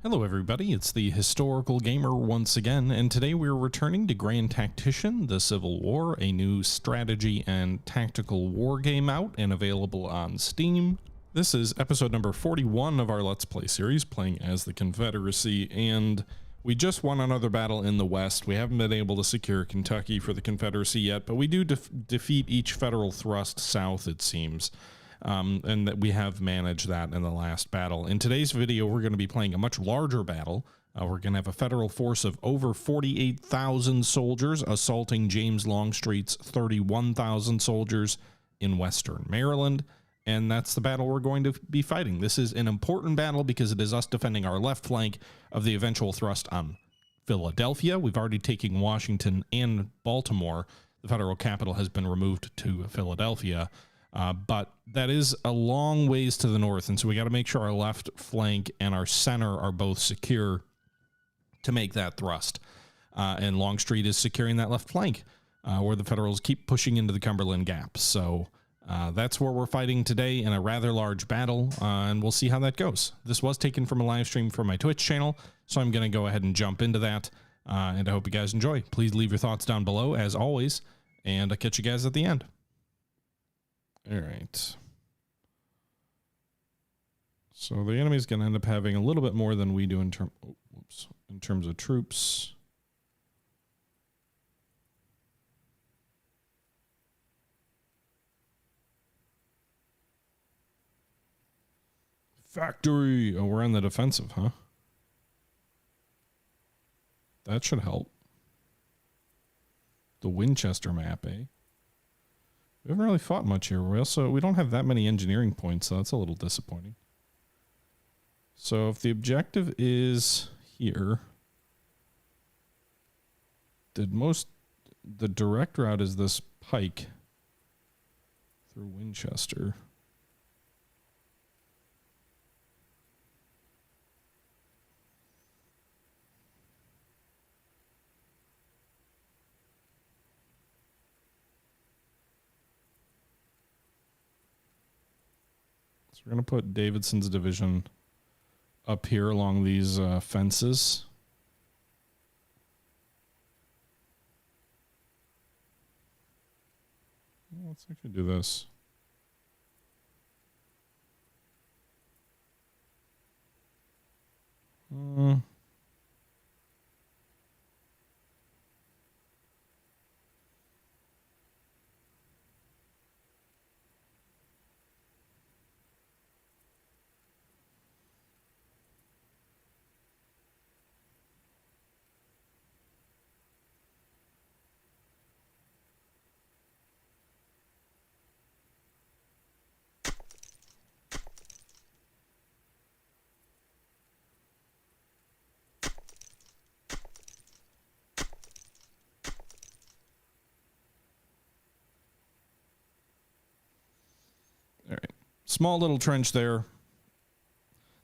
Hello everybody, it's the Historical Gamer once again, and today we're returning to Grand Tactician, the Civil War, a new strategy and tactical war game out and available on Steam. This is episode number 41 of our Let's Play series, playing as the Confederacy, and we just won another battle in the West. We haven't been able to secure Kentucky for the Confederacy yet, but we do defeat each federal thrust south, it seems. And that we have managed that in the last battle. In today's video, we're going to be playing a much larger battle. We're going to have a federal force of over 48,000 soldiers assaulting James Longstreet's 31,000 soldiers in Western Maryland. And that's the battle we're going to be fighting. This is an important battle because it is us defending our left flank of the eventual thrust on Philadelphia. We've already taken Washington and Baltimore. The federal capital has been removed to Philadelphia. But that is a long ways to the north, and so we got to make sure our left flank and our center are both secure to make that thrust. And Longstreet is securing that left flank, where the Federals keep pushing into the Cumberland Gap. So that's where we're fighting today in a rather large battle, and we'll see how that goes. This was taken from a live stream from my Twitch channel, so I'm going to go ahead and jump into that, and I hope you guys enjoy. Please leave your thoughts down below, as always, and I'll catch you guys at the end. All right. So the enemy's going to end up having a little bit more than we do in terms of troops. Factory. Oh, we're on the defensive, huh? That should help. The Winchester map, eh? We haven't really fought much here. We don't have that many engineering points, so that's a little disappointing. So if the objective is here, the direct route is this pike through Winchester. So we're going to put Davidson's division up here along these fences. Well, let's actually do this. All right, small little trench there.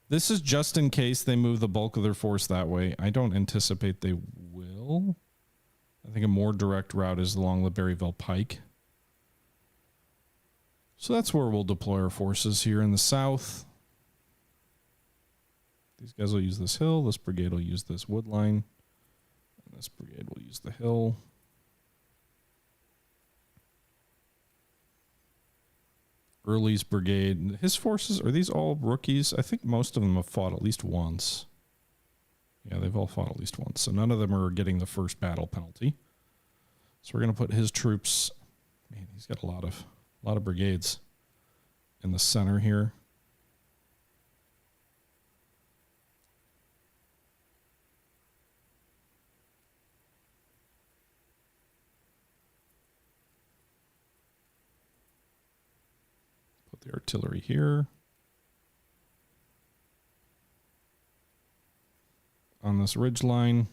This is just in case they move the bulk of their force that way. I don't anticipate they will. I think a more direct route is along the Berryville Pike. So that's where we'll deploy our forces here in the south. These guys will use this hill. This brigade will use this wood line. And this brigade will use the hill. Early's brigade. His forces, are these all rookies? I think most of them have fought at least once. Yeah, they've all fought at least once. So none of them are getting the first battle penalty. So we're going to put his troops. Man, he's got a lot of brigades in the center here. The artillery here on this ridge line,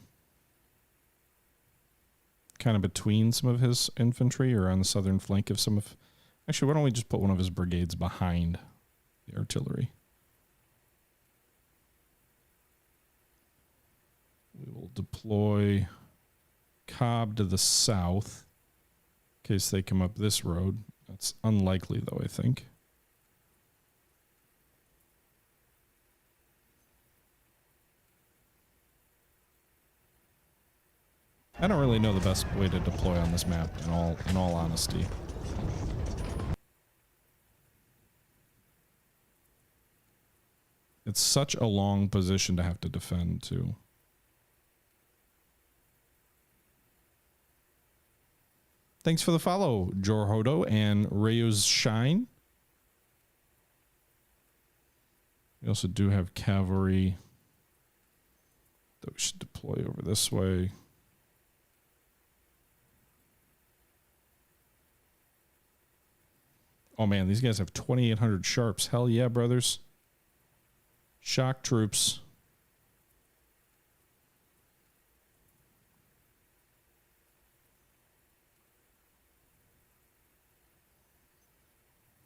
kind of between some of his infantry, or on the southern flank of some of. Actually, why don't we just put one of his brigades behind the artillery? We will deploy Cobb to the south in case they come up this road. That's unlikely, though, I think. I don't really know the best way to deploy on this map, in all honesty. It's such a long position to have to defend, too. Thanks for the follow, Jorhodo and Rayo's Shine. We also do have cavalry that we should deploy over this way. Oh man, these guys have 2,800 sharps. Hell yeah, brothers. Shock troops.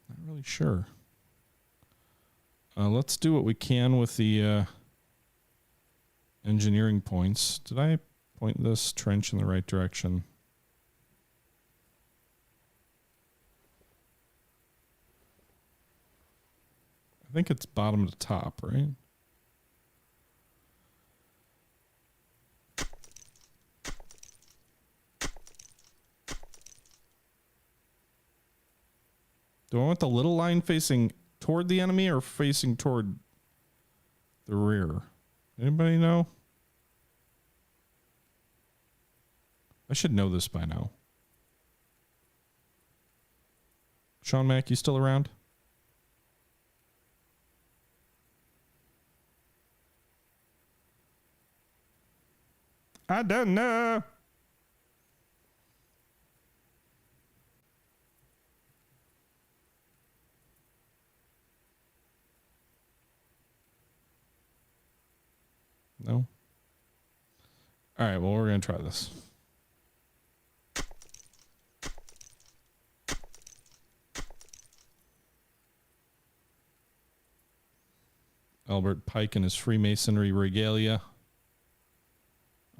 Not really sure. Let's do what we can with the engineering points. Did I point this trench in the right direction? I think it's bottom to top, right? Do I want the little line facing toward the enemy or facing toward the rear? Anybody know? I should know this by now. Sean Mack, you still around? I don't know. No? All right, well, we're going to try this. Albert Pike and his Freemasonry regalia.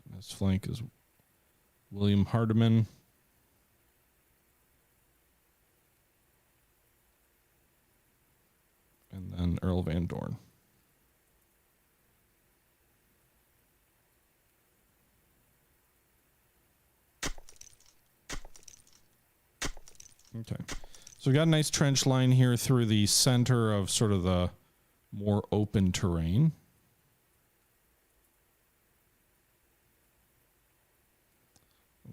On his flank is William Hardeman. And then Earl Van Dorn. Okay, so we got a nice trench line here through the center of sort of the more open terrain.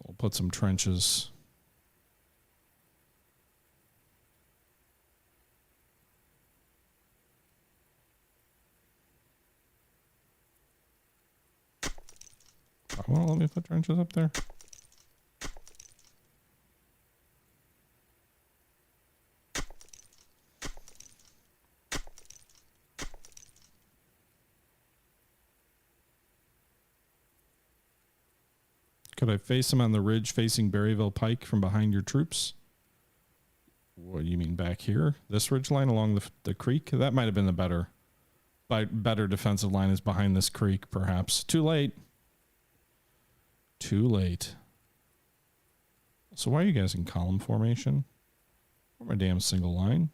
We'll put some trenches. Well, let me put trenches up there. Could I face him on the ridge facing Berryville Pike from behind your troops? What do you mean back here? This ridge line along the creek? That might have been the better defensive line is behind this creek, perhaps. Too late. Too late. So why are you guys in column formation? Or my damn single line?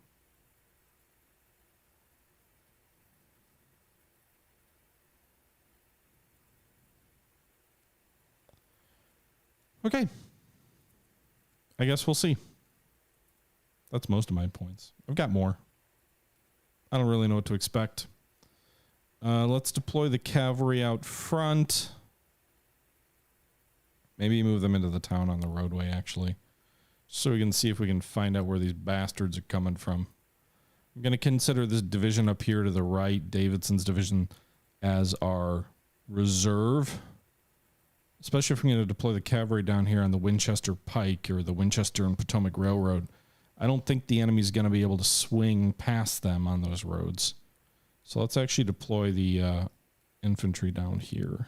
Okay. I guess we'll see. That's most of my points. I've got more. I don't really know what to expect. Let's deploy the cavalry out front. Maybe move them into the town on the roadway, actually. So we can see if we can find out where these bastards are coming from. I'm going to consider this division up here to the right, Davidson's division, as our reserve. Especially if we're going to deploy the cavalry down here on the Winchester Pike or the Winchester and Potomac Railroad. I don't think the enemy's going to be able to swing past them on those roads. So let's actually deploy the infantry down here.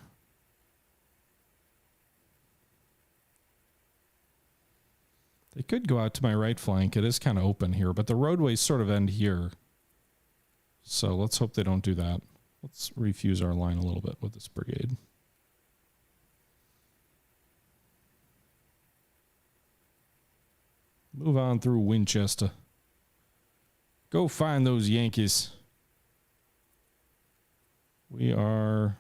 They could go out to my right flank. It is kind of open here, but the roadways sort of end here. So let's hope they don't do that. Let's refuse our line a little bit with this brigade. Move on through Winchester. Go find those Yankees. We are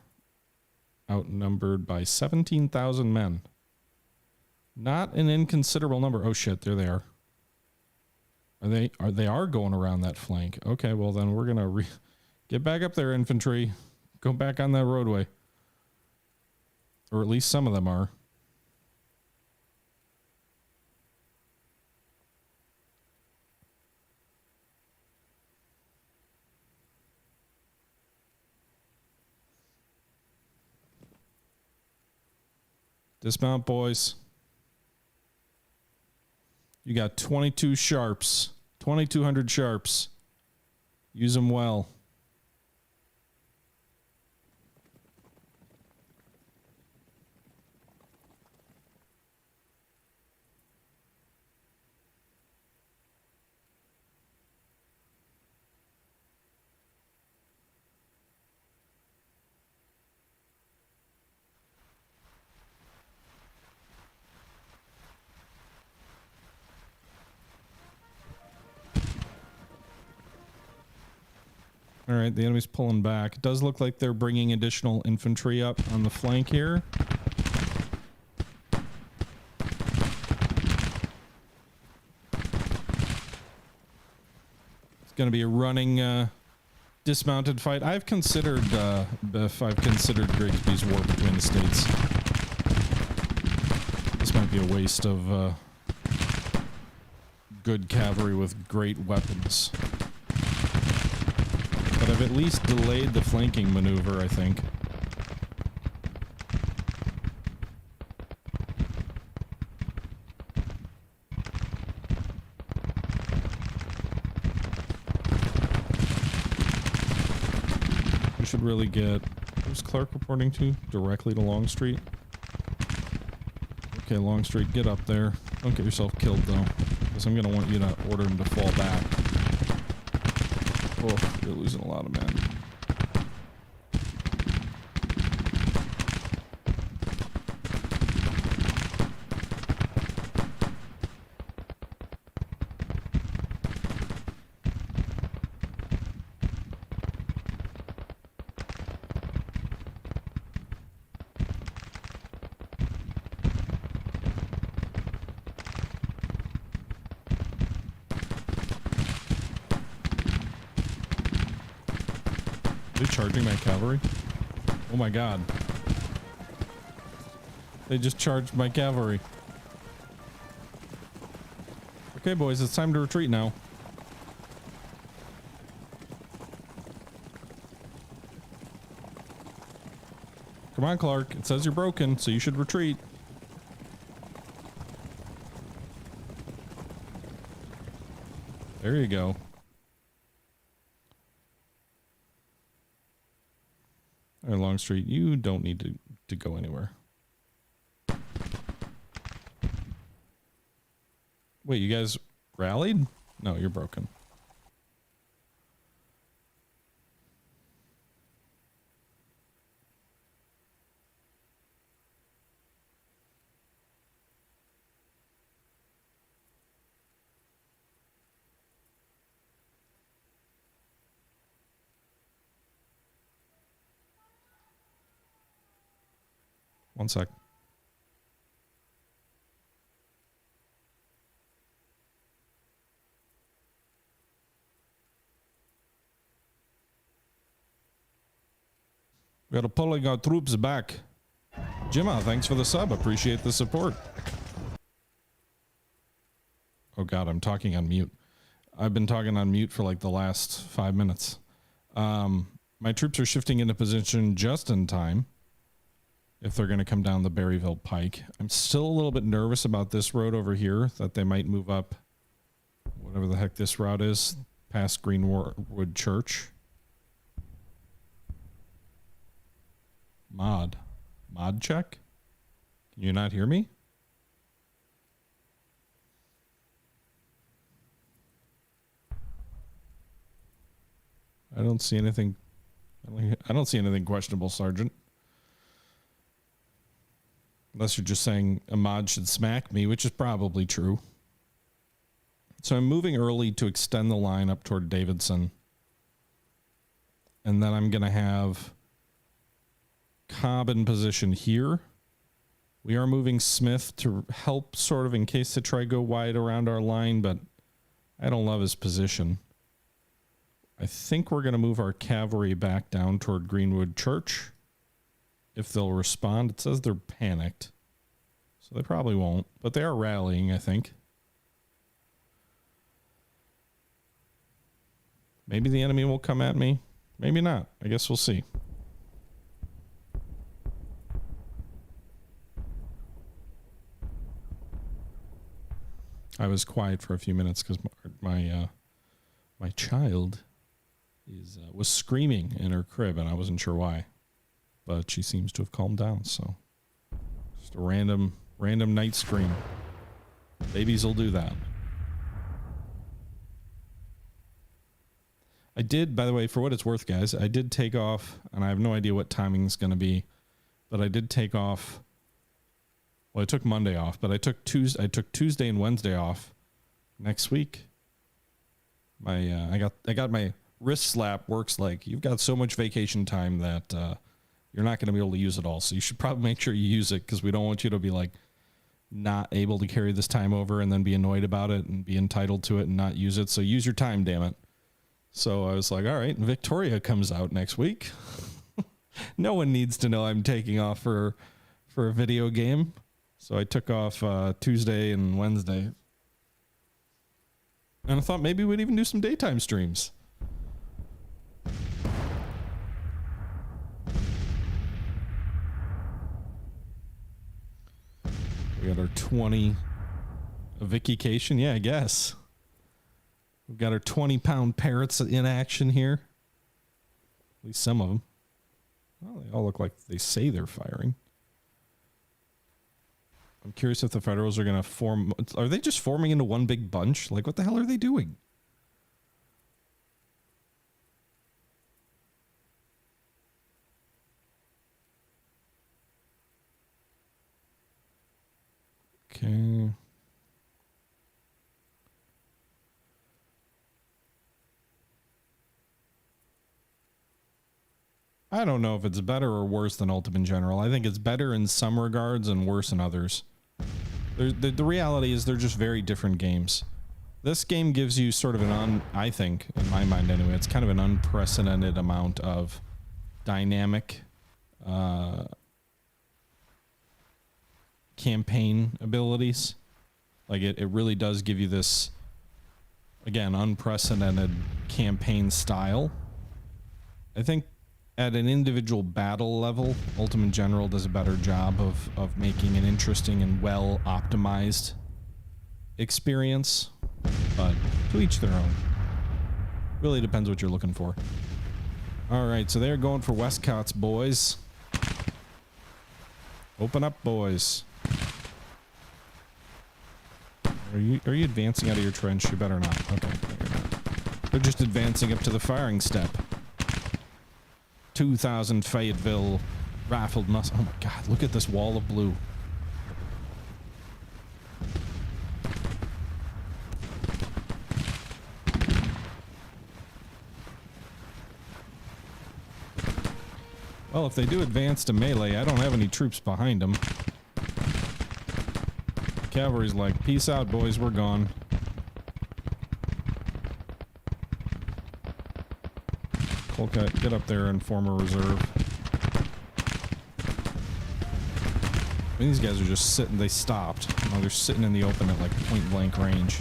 outnumbered by 17,000 men. Not an inconsiderable number. Oh shit, there they are. They are going around that flank. Okay, well then we're gonna get back up there, infantry. Go back on that roadway. Or at least some of them are. Dismount, boys. You got 22 sharps. 2,200 sharps. Use them well. All right, the enemy's pulling back. It does look like they're bringing additional infantry up on the flank here. It's going to be a running dismounted fight. I've considered Grigsby's War Between the States. This might be a waste of good cavalry with great weapons. But I've at least delayed the flanking maneuver, I think. We should really get... Who's Clark reporting to? Directly to Longstreet? Okay, Longstreet, get up there. Don't get yourself killed, though. Because I'm going to want you to order him to fall back. Oh, you're losing a lot of men. Charging my cavalry? Oh my god. They just charged my cavalry. Okay, boys, it's time to retreat now. Come on, Clark. It says you're broken, so you should retreat. There you go. All right, Longstreet, you don't need to go anywhere. Wait, you guys rallied? No, you're broken. One sec. We are pulling our troops back. Jimma, thanks for the sub. Appreciate the support. Oh god, I'm talking on mute. I've been talking on mute for like the last 5 minutes. My troops are shifting into position just in time. If they're going to come down the Berryville Pike. I'm still a little bit nervous about this road over here, that they might move up whatever the heck this route is, past Greenwood Church. Mod check? Can you not hear me? I don't see anything. I don't see anything questionable, Sergeant. Unless you're just saying a mod should smack me, which is probably true. So I'm moving early to extend the line up toward Davidson. And then I'm going to have Cobb in position here. We are moving Smith to help sort of in case they try to go wide around our line, but I don't love his position. I think we're going to move our cavalry back down toward Greenwood Church. If they'll respond. It says they're panicked. So they probably won't, but they are rallying, I think. Maybe the enemy will come at me. Maybe not. I guess we'll see. I was quiet for a few minutes because my child was screaming in her crib, and I wasn't sure why. But she seems to have calmed down, so just a random night scream. Babies will do that. I did, by the way, for what it's worth, guys, I did take off, and I have no idea what timing is going to be, but I did take off. Well, I took Monday off, but I took Tuesday and Wednesday off next week. I got my wrist slap works like you've got so much vacation time that you're not going to be able to use it all. So you should probably make sure you use it because we don't want you to be like not able to carry this time over and then be annoyed about it and be entitled to it and not use it. So use your time, damn it. So I was like, all right, Victoria comes out next week. No one needs to know I'm taking off for a video game. So I took off Tuesday and Wednesday. And I thought maybe we'd even do some daytime streams. We got our 20 vacation. Yeah, I guess. We've got our 20-pound parrots in action here. At least some of them. Well, they all look like they say they're firing. I'm curious if the Federals are going to form... Are they just forming into one big bunch? Like, what the hell are they doing? Okay. I don't know if it's better or worse than Ultimate General. I think it's better in some regards and worse in others. The reality is they're just very different games. This game gives you sort of I think, in my mind anyway, it's kind of an unprecedented amount of dynamic campaign abilities. Like it really does give you this, again, unprecedented campaign style. I think at an individual battle level, Ultimate General does a better job of making an interesting and well optimized experience, but to each their own. Really depends what you're looking for. All right, so they're going for Westcott's, boys. Open up, boys. Are you advancing out of your trench? You better not. Okay, you're not. They're just advancing up to the firing step. 2,000 Fayetteville rifled muscle. Oh my God, look at this wall of blue. Well, if they do advance to melee, I don't have any troops behind them. Cavalry's like, peace out, boys, we're gone. Colcat, get up there and form a reserve. I mean, these guys are just sitting, they stopped. Now they're sitting in the open at like point blank range.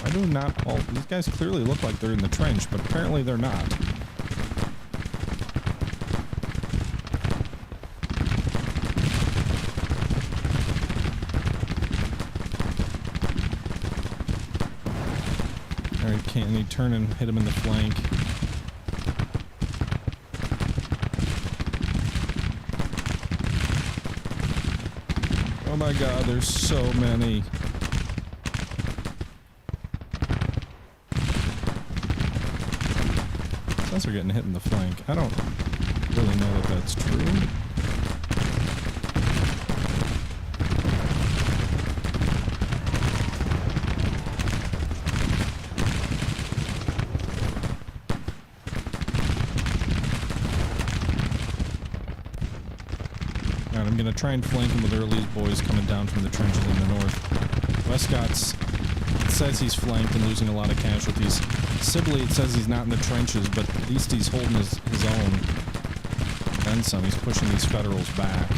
Why do not all, these guys clearly look like they're in the trench, but apparently they're not. Can't he turn and hit him in the flank? Oh my God, there's so many. Since they're getting hit in the flank, I don't really know that that's true. I'm going to try and flank him with Early's boys coming down from the trenches in the north. Westcott's says he's flanked and losing a lot of casualties. Sibley, it says he's not in the trenches, but at least he's holding his own. Then some. He's pushing these Federals back.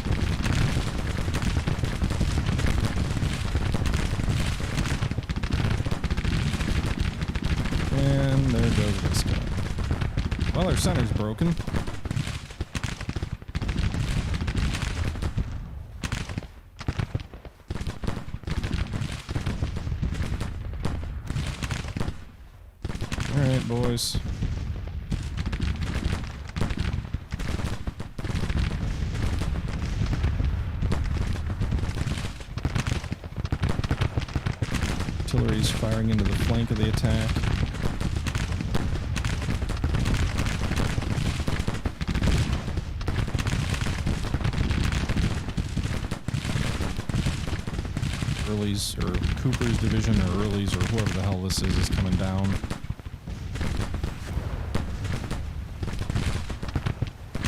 And there goes this guy. Well, our center's broken. Alright, boys. Artillery's firing into the flank of the attack. Early's, or Cooper's division, or Early's, or whoever the hell this is coming down.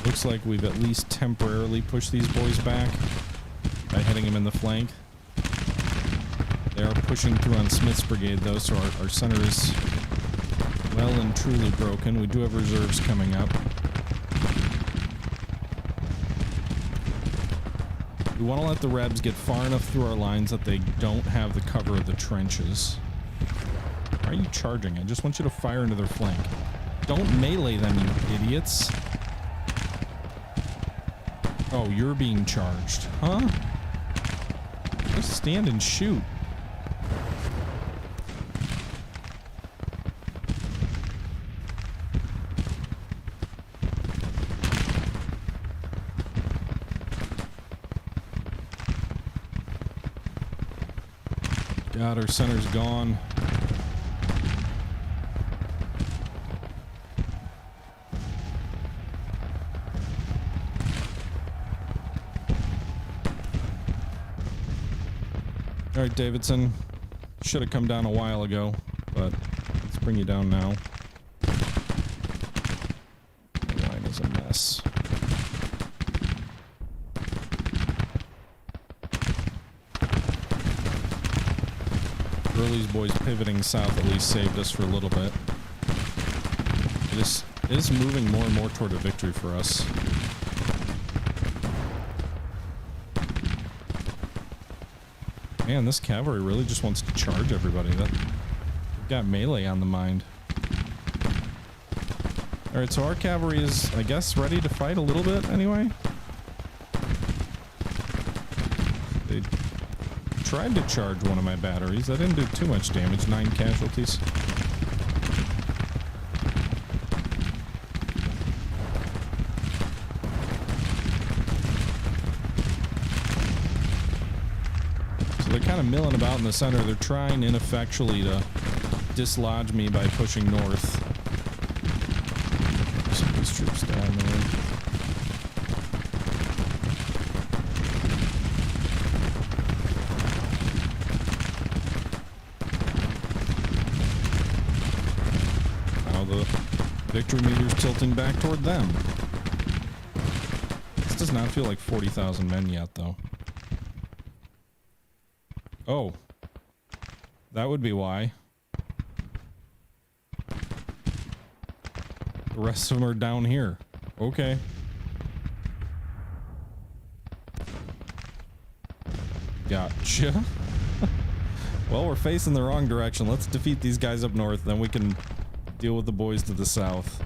Looks like we've at least temporarily pushed these boys back by hitting them in the flank. They are pushing through on Smith's brigade, though, so our center is well and truly broken. We do have reserves coming up. We want to let the Rebs get far enough through our lines that they don't have the cover of the trenches. Why are you charging? I just want you to fire into their flank. Don't melee them, you idiots. Oh, you're being charged. Huh? Just stand and shoot. God, our center's gone. All right, Davidson. Should have come down a while ago, but let's bring you down now. The line is a mess. Early's boys pivoting south at least saved us for a little bit. It is moving more and more toward a victory for us. Man, this cavalry really just wants to charge everybody. They've got melee on the mind. Alright, so our cavalry is, I guess, ready to fight a little bit anyway. They tried to charge one of my batteries. That didn't do too much damage, 9 casualties. They're kind of milling about in the center. They're trying ineffectually to dislodge me by pushing north. Some of these troops down there. Now the victory meter's tilting back toward them. This does not feel like 40,000 men yet, though. Oh, that would be why. The rest of them are down here. Okay. Gotcha. Well, we're facing the wrong direction. Let's defeat these guys up north, then we can deal with the boys to the south.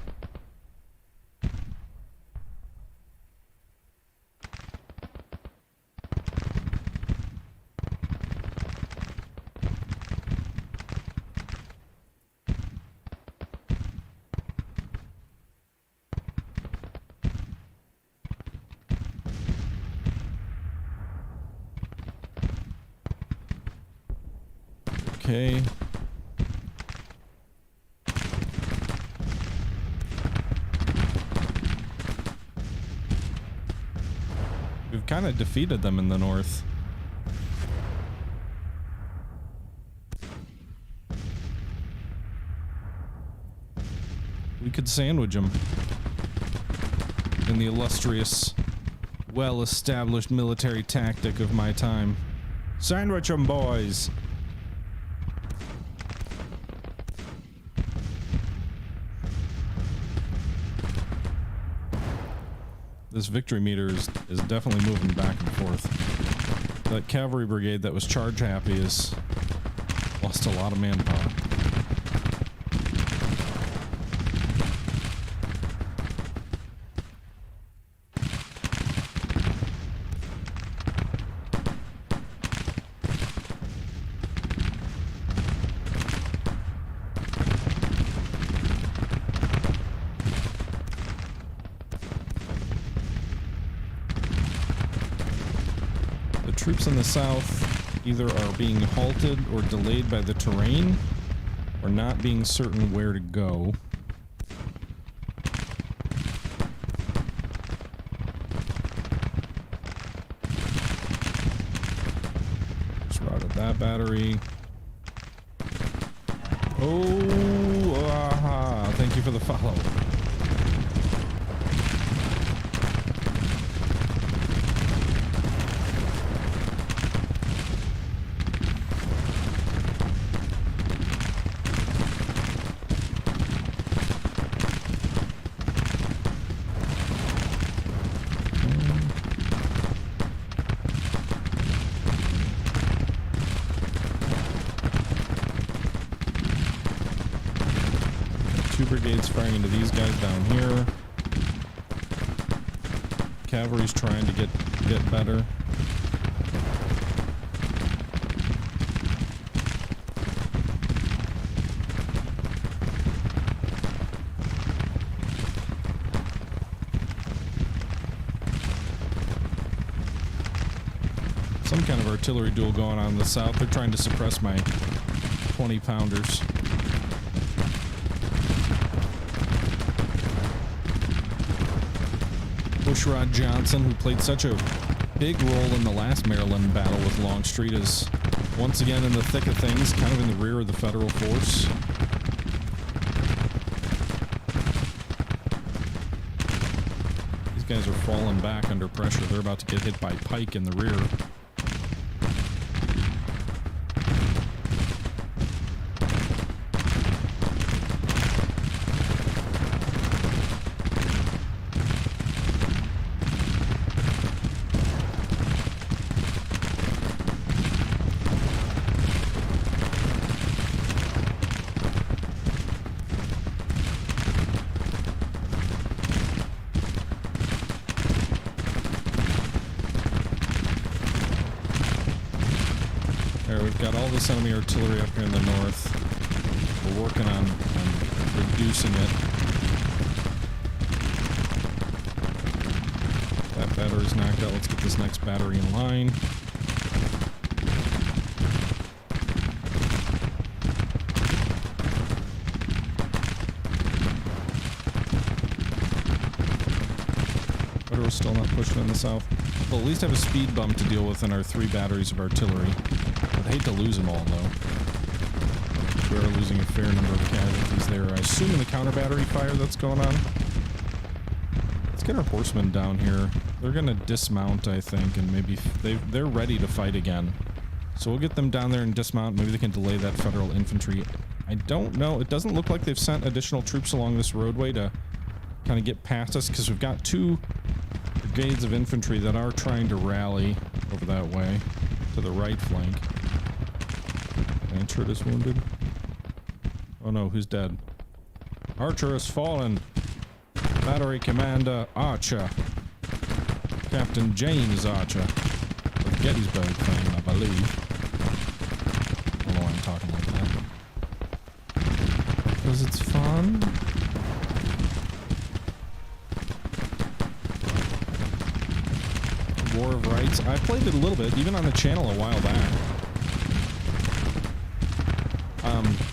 Okay. We've kind of defeated them in the north. We could sandwich them in the illustrious well-established military tactic of my time. Sandwich 'em, boys. This victory meter is definitely moving back and forth. That cavalry brigade that was charge happy has lost a lot of manpower. Troops in the south either are being halted or delayed by the terrain, or not being certain where to go. Just routed that battery. Oh, aha! Thank you for the follow. Brigades firing into these guys down here. Cavalry's trying to get better. Some kind of artillery duel going on in the south. They're trying to suppress my 20-pounders. Bushrod Johnson, who played such a big role in the last Maryland battle with Longstreet, is once again in the thick of things, kind of in the rear of the federal force. These guys are falling back under pressure. They're about to get hit by Pike in the rear. Enemy artillery up here in the north. We're working on reducing it. That battery's knocked out. Let's get this next battery in line. Federal's still not pushing in the south. We'll at least have a speed bump to deal with in our 3 batteries of artillery. I'd hate to lose them all, though. We are losing a fair number of casualties there. I assume in the counter battery fire that's going on. Let's get our horsemen down here. They're going to dismount, I think, and maybe they're ready to fight again. So we'll get them down there and dismount. Maybe they can delay that federal infantry. I don't know. It doesn't look like they've sent additional troops along this roadway to kind of get past us, because we've got 2 brigades of infantry that are trying to rally over that way to the right flank. Archer is wounded. Oh no, who's dead? Archer has fallen. Battery Commander Archer. Captain James Archer. Of Gettysburg fame, I believe. I don't know why I'm talking like that. Because it's fun. War of Rights. I played it a little bit, even on the channel a while back.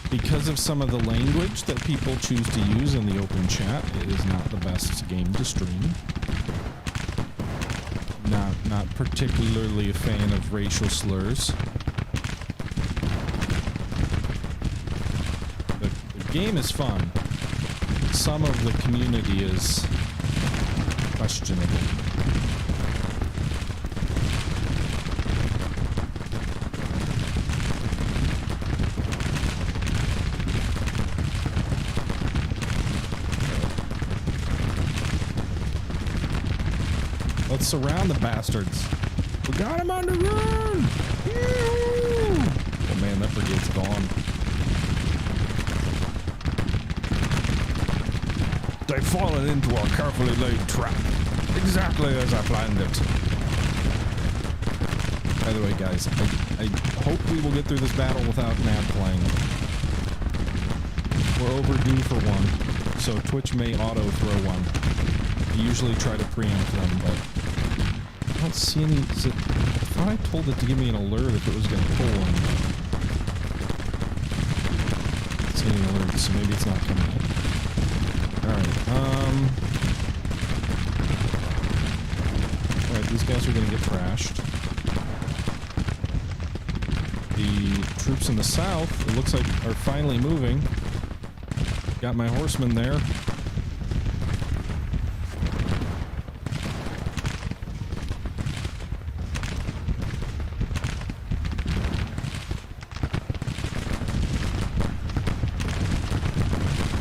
Because of some of the language that people choose to use in the open chat, it is not the best game to stream. Not particularly a fan of racial slurs. The game is fun. Some of the community is questionable. Let's surround the bastards. We got him on the run! Oh man, that brigade's gone. They've fallen into our carefully laid trap. Exactly as I planned it. By the way, guys, I hope we will get through this battle without map playing. We're overdue for one, so Twitch may auto-throw one. I usually try to preempt them, but I don't see any... I thought I told it to give me an alert if it was going to pull one. I don't see any alert, so maybe it's not coming in. Alright, Alright, these guys are going to get trashed. The troops in the south, it looks like, are finally moving. Got my horsemen there.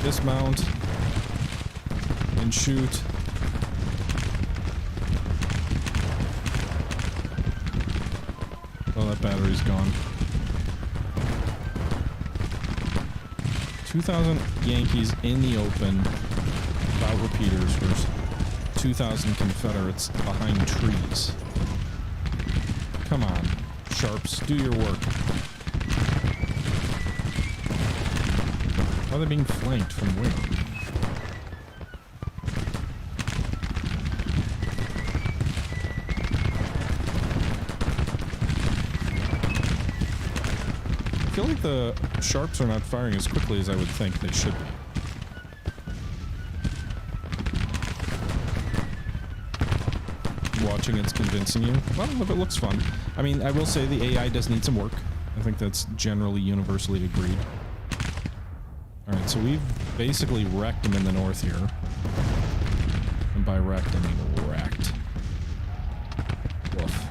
Dismount and shoot. Oh, that battery's gone. 2,000 Yankees in the open without repeaters versus 2,000 Confederates behind trees. Come on, Sharps, do your work. How are they being flanked from where? I feel like the Sharps are not firing as quickly as I would think they should be. Watching it's convincing you. Well, if it looks fun. I mean, I will say the AI does need some work. I think that's generally universally agreed. Alright, so we've basically wrecked them in the north here. And by wrecked, I mean wrecked. Woof.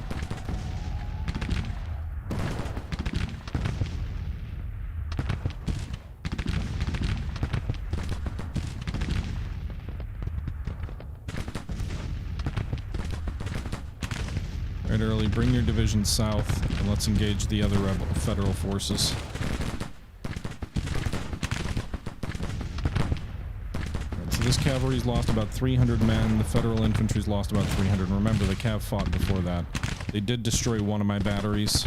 Alright, Early, bring your division south, and let's engage the other federal forces. This cavalry's lost about 300 men. The federal infantry's lost about 300. Remember, the cav fought before that. They did destroy one of my batteries.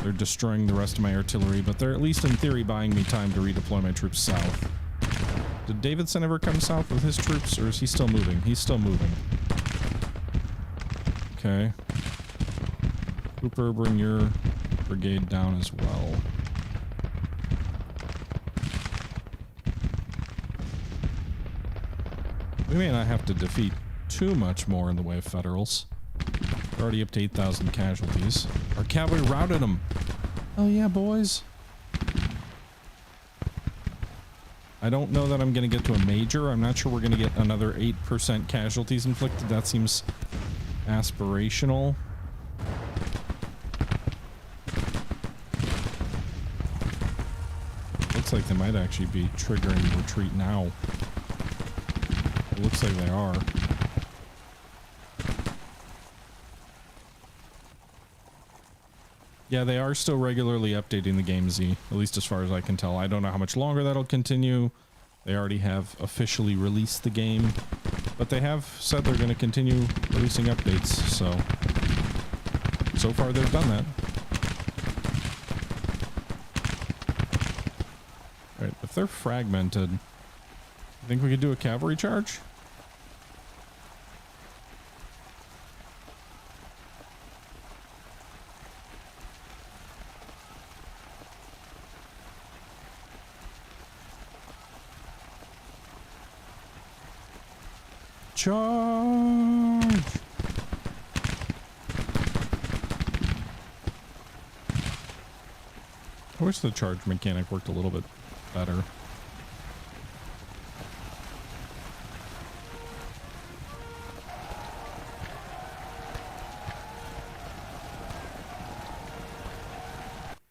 They're destroying the rest of my artillery, but they're at least in theory buying me time to redeploy my troops south. Did Davidson ever come south with his troops, or is he still moving? He's still moving. Okay. Cooper, bring your brigade down as well. We may not have to defeat too much more in the way of Federals. We're already up to 8,000 casualties. Our cavalry routed them. Oh yeah, boys. I don't know that I'm going to get to a major. I'm not sure we're going to get another 8% casualties inflicted. That seems aspirational. Looks like they might actually be triggering retreat now. It looks like they are. Yeah, they are still regularly updating the game, Z, at least as far as I can tell. I don't know how much longer that'll continue. They already have officially released the game, but they have said they're going to continue releasing updates, so far they've done that. Alright, if they're fragmented, I think we could do a cavalry charge? Charge! I wish the charge mechanic worked a little bit better.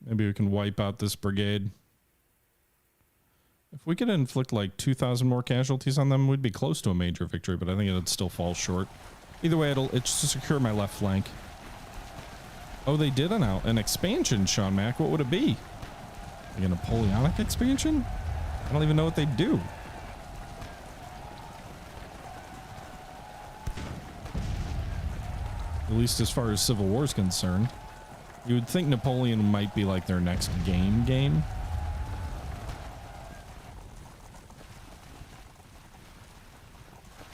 Maybe we can wipe out this brigade. If we could inflict like 2,000 more casualties on them, we'd be close to a major victory, but I think it'd still fall short. Either way, it's to secure my left flank. Oh, they did an expansion, Sean Mack. What would it be? Like a Napoleonic expansion? I don't even know what they do. At least as far as Civil War is concerned. You would think Napoleon might be like their next game.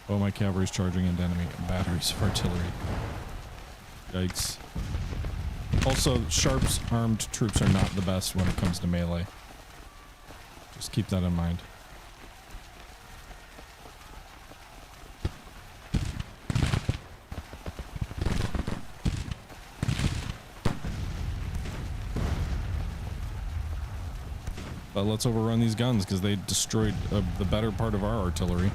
Oh, my cavalry's charging into enemy batteries of artillery. Yikes. Also, Sharp's armed troops are not the best when it comes to melee. Just keep that in mind. But let's overrun these guns because they destroyed the better part of our artillery.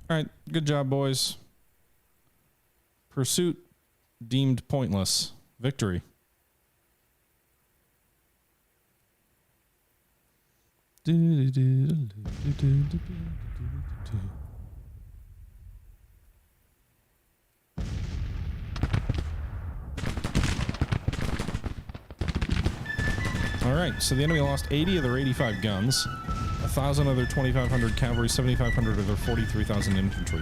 All right, good job, boys. Pursuit deemed pointless. Victory. All right, so the enemy lost 80 of their 85 guns, 1,000 of their 2,500 cavalry, 7,500 of their 43,000 infantry.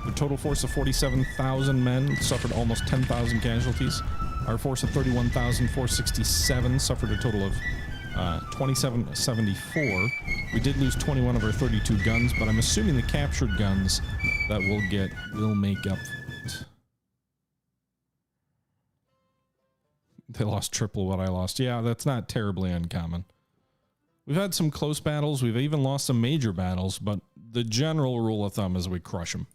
The total force of 47,000 men suffered almost 10,000 casualties. Our force of 31,467 suffered a total of 2774. We did lose 21 of our 32 guns, but I'm assuming the captured guns that will make up for it. They lost triple what I lost. Yeah, that's not terribly uncommon. We've had some close battles. We've even lost some major battles, but the general rule of thumb is we crush them.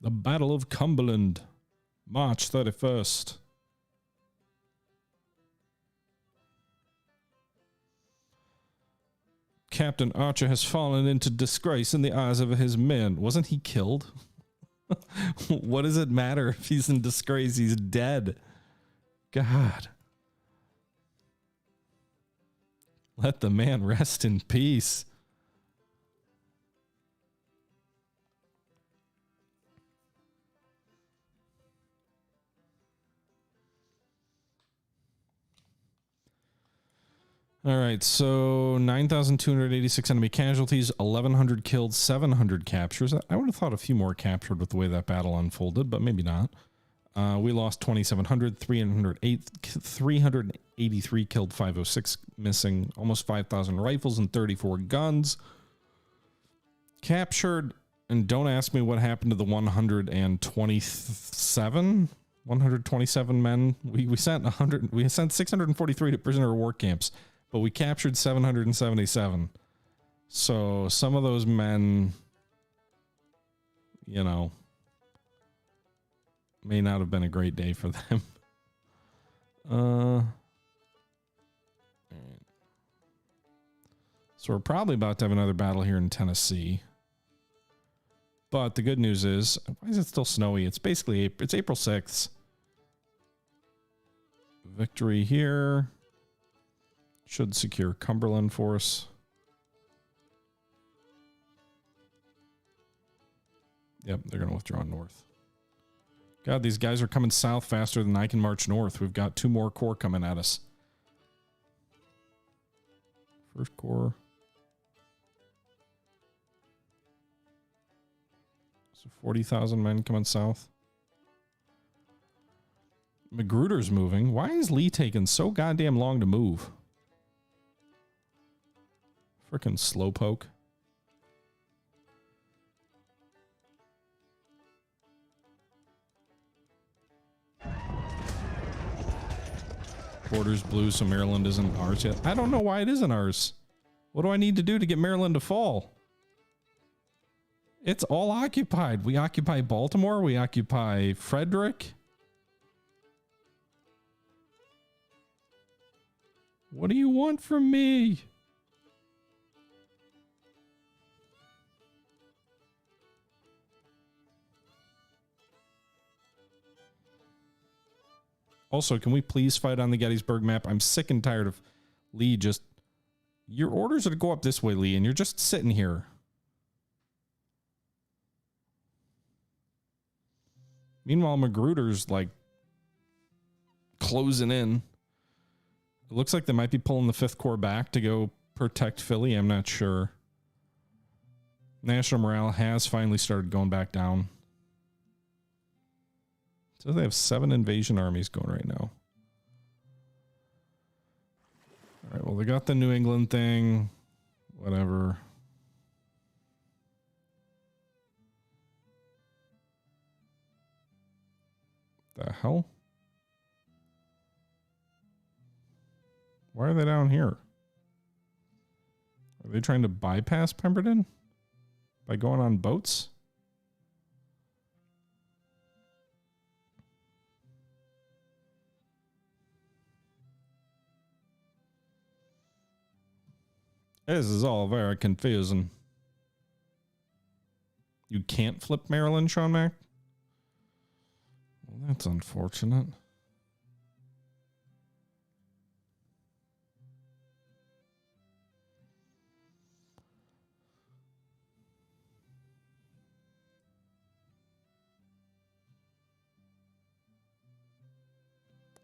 The Battle of Cumberland, March 31st. Captain Archer has fallen into disgrace in the eyes of his men. Wasn't he killed? What does it matter if he's in disgrace? He's dead. God. Let the man rest in peace. All right, so 9,286 enemy casualties, 1,100 killed, 700 captures. I would have thought a few more captured with the way that battle unfolded, but maybe not. We lost 2,700, 383 killed, 506 missing, almost 5,000 rifles and 34 guns. Captured, and don't ask me what happened to the 127 men. We sent 643 to prisoner of war camps. But we captured 777. So some of those men, you know, may not have been a great day for them. All right. So we're probably about to have another battle here in Tennessee. But the good news is, why is it still snowy? It's basically, it's April 6th. Victory here. Should secure Cumberland for us. Yep, they're going to withdraw north. God, these guys are coming south faster than I can march north. We've got 2 more corps coming at us. First corps. So 40,000 men coming south. Magruder's moving. Why is Lee taking so goddamn long to move? Frickin' slowpoke. Border's blue, so Maryland isn't ours yet. I don't know why it isn't ours. What do I need to do to get Maryland to fall? It's all occupied. We occupy Baltimore. We occupy Frederick. What do you want from me? Also, can we please fight on the Gettysburg map? I'm sick and tired of Lee just... Your orders are to go up this way, Lee, and you're just sitting here. Meanwhile, Magruder's, like, closing in. It looks like they might be pulling the 5th Corps back to go protect Philly. I'm not sure. National morale has finally started going back down. So they have 7 invasion armies going right now. All right, well, they got the New England thing. Whatever. The hell? Why are they down here? Are they trying to bypass Pemberton by going on boats? This is all very confusing. You can't flip Maryland, Sean Mack? Well, that's unfortunate.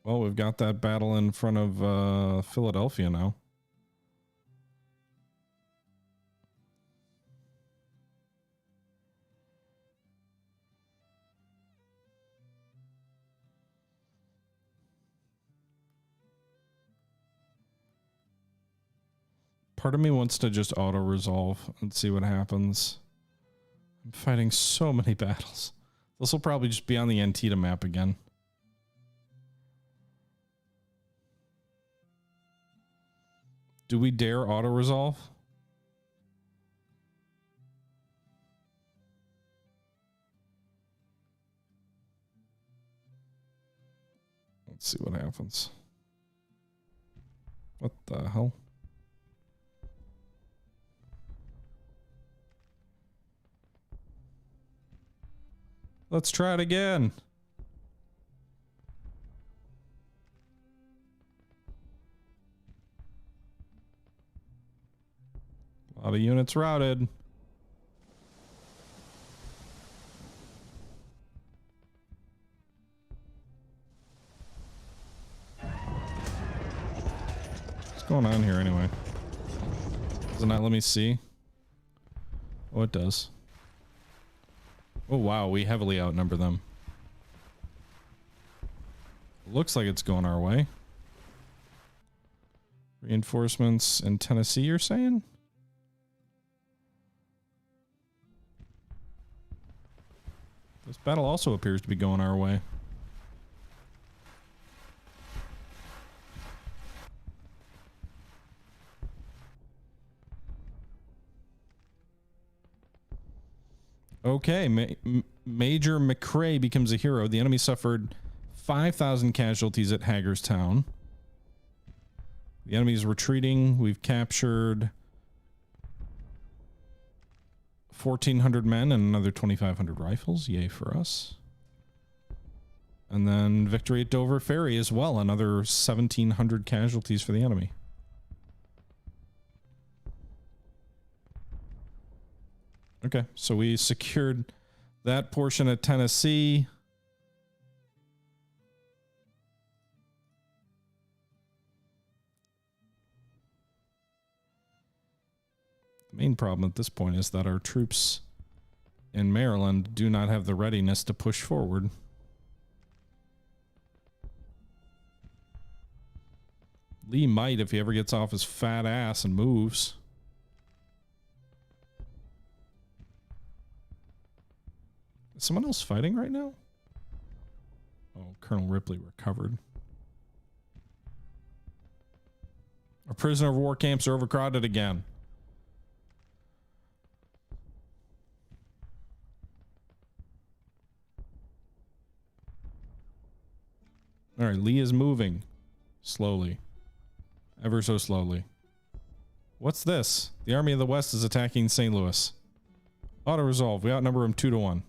Well, we've got that battle in front of Philadelphia now. Part of me wants to just auto-resolve and see what happens. I'm fighting so many battles. This will probably just be on the Antietam map again. Do we dare auto-resolve? Let's see what happens. What the hell? Let's try it again. A lot of units routed. What's going on here anyway? Does it not let me see? Oh, it does. Oh, wow. We heavily outnumber them. Looks like it's going our way. Reinforcements in Tennessee, you're saying? This battle also appears to be going our way. Okay, Major McCrae becomes a hero. The enemy suffered 5,000 casualties at Hagerstown. The enemy is retreating. We've captured 1,400 men and another 2,500 rifles. Yay for us. And then victory at Dover Ferry as well. Another 1,700 casualties for the enemy. Okay, so we secured that portion of Tennessee. The main problem at this point is that our troops in Maryland do not have the readiness to push forward. Lee might if he ever gets off his fat ass and moves. Is someone else fighting right now? Oh, Colonel Ripley recovered. Our prisoner of war camps are overcrowded again. All right, Lee is moving slowly. Ever so slowly. What's this? The Army of the West is attacking St. Louis. Auto-resolve. We outnumber them 2-1.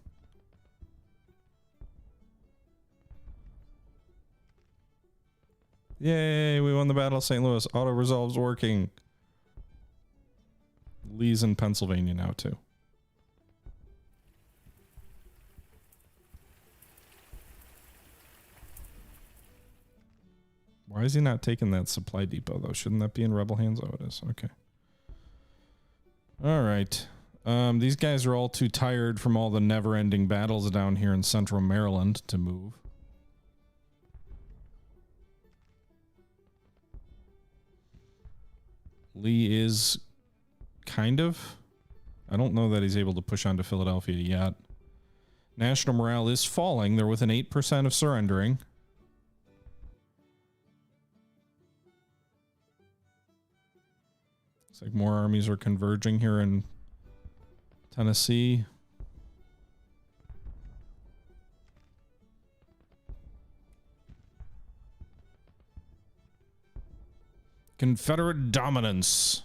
Yay, we won the Battle of St. Louis. Auto-resolve's working. Lee's in Pennsylvania now, too. Why is he not taking that supply depot, though? Shouldn't that be in rebel hands? Oh, it is. Okay. All right. These guys are all too tired from all the never-ending battles down here in central Maryland to move. Lee is kind of. I don't know that he's able to push on to Philadelphia yet. National morale is falling. They're within 8% of surrendering. Looks like more armies are converging here in Tennessee. Confederate dominance.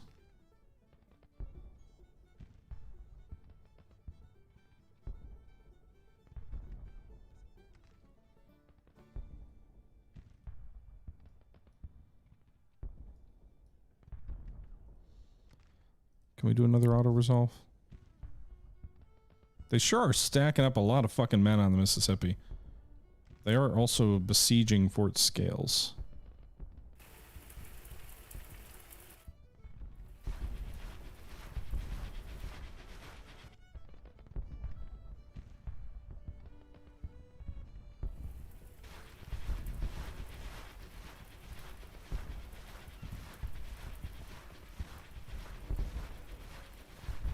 Can we do another auto-resolve? They sure are stacking up a lot of fucking men on the Mississippi. They are also besieging Fort Scales.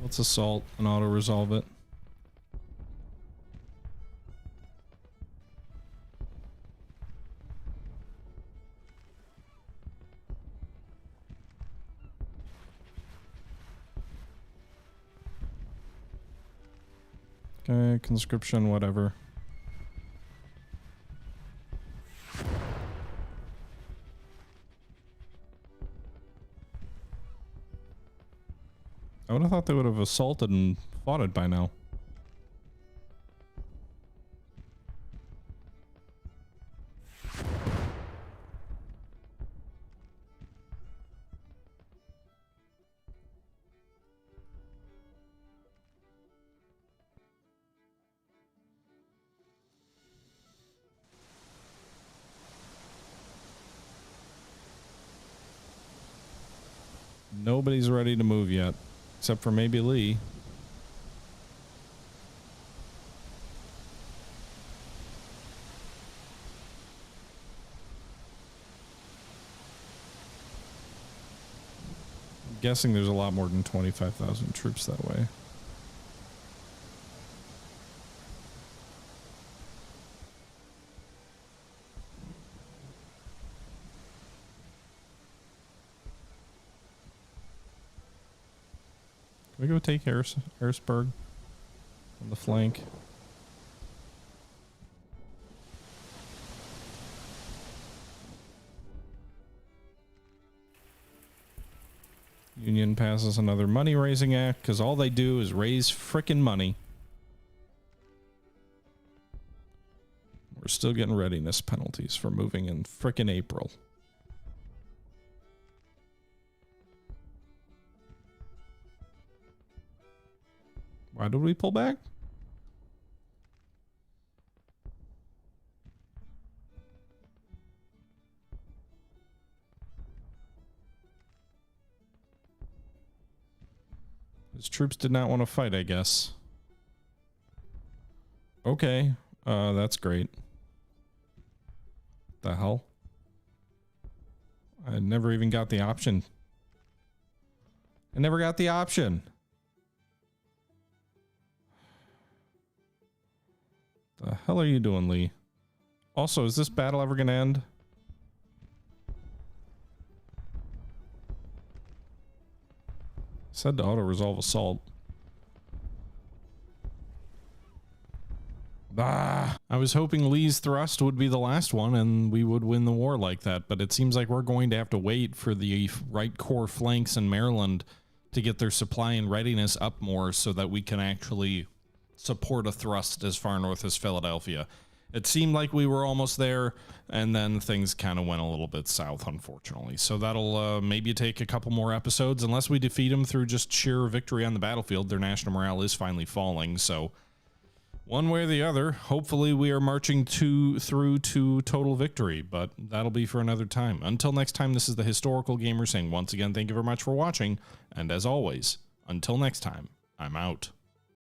Let's assault and auto-resolve it. Okay, conscription, whatever. I would have thought they would have assaulted and fought it by now. Nobody's ready to move yet. Except for maybe Lee. I'm guessing there's a lot more than 25,000 troops that way. Can we go take Harrisburg on the flank? Union passes another money-raising act because all they do is raise frickin' money. We're still getting readiness penalties for moving in frickin' April. Why did we pull back? His troops did not want to fight, I guess. Okay, that's great. The hell? I never even got the option. I never got the option. The hell are you doing, Lee? Also, is this battle ever gonna end? Said to auto-resolve assault. Bah. I was hoping Lee's thrust would be the last one and we would win the war like that, but it seems like we're going to have to wait for the right corps flanks in Maryland to get their supply and readiness up more so that we can actually support a thrust as far north as Philadelphia. It seemed like we were almost there, and then things kind of went a little bit south, unfortunately. So that'll maybe take a couple more episodes, unless we defeat them through just sheer victory on the battlefield. Their national morale is finally falling, so one way or the other, hopefully we are marching through to total victory, but that'll be for another time. Until next time, this is the Historical Gamer saying once again, thank you very much for watching, and as always, until next time, I'm out.